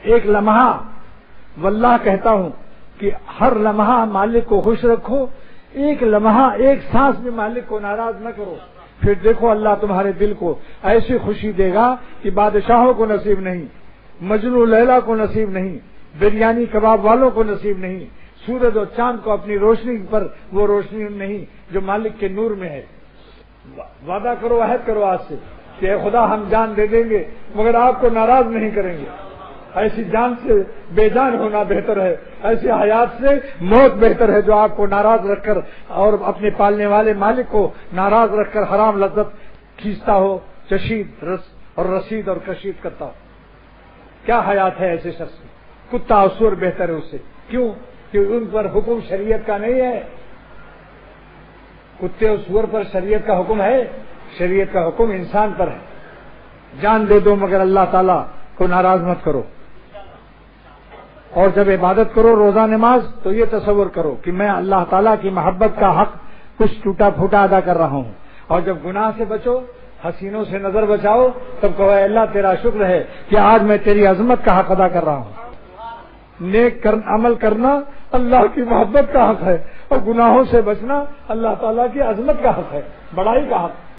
ایک لمحہ واللہ کہتا ہوں کہ ہر لمحہ مالک کو خوش رکھو، ایک لمحہ ایک سانس میں مالک کو ناراض نہ کرو، پھر دیکھو اللہ تمہارے دل کو ایسی خوشی دے گا کہ بادشاہوں کو نصیب نہیں، مجنو لیلا کو نصیب نہیں، بریانی کباب والوں کو نصیب نہیں، سورج اور چاند کو اپنی روشنی پر وہ روشنی نہیں جو مالک کے نور میں ہے۔ وعدہ کرو، عہد کرو آج سے کہ اے خدا ہم جان دے دیں گے مگر آپ کو ناراض نہیں کریں گے۔ ایسی جان سے بے جان ہونا بہتر ہے، ایسی حیات سے موت بہتر ہے جو آپ کو ناراض رکھ کر اور اپنے پالنے والے مالک کو ناراض رکھ کر حرام لذت کھینچتا ہو، چشید اور رسید اور کشید کرتا ہو۔ کیا حیات ہے ایسے شخص کی؟ کتا اور سور بہتر ہے اس سے۔ کیوں؟ کہ ان پر حکم شریعت کا نہیں ہے۔ کتے اور سور پر شریعت کا حکم ہے، شریعت کا حکم انسان پر ہے۔ جان دے دو مگر اللہ تعالیٰ کو ناراض مت کرو، اور جب عبادت کرو روزہ نماز تو یہ تصور کرو کہ میں اللہ تعالیٰ کی محبت کا حق کچھ ٹوٹا پھوٹا ادا کر رہا ہوں، اور جب گناہ سے بچو، حسینوں سے نظر بچاؤ، تب کہو اے اللہ تیرا شکر ہے کہ آج میں تیری عظمت کا حق ادا کر رہا ہوں۔ نیک عمل کرنا اللہ کی محبت کا حق ہے، اور گناہوں سے بچنا اللہ تعالیٰ کی عظمت کا حق ہے، بڑائی کا حق۔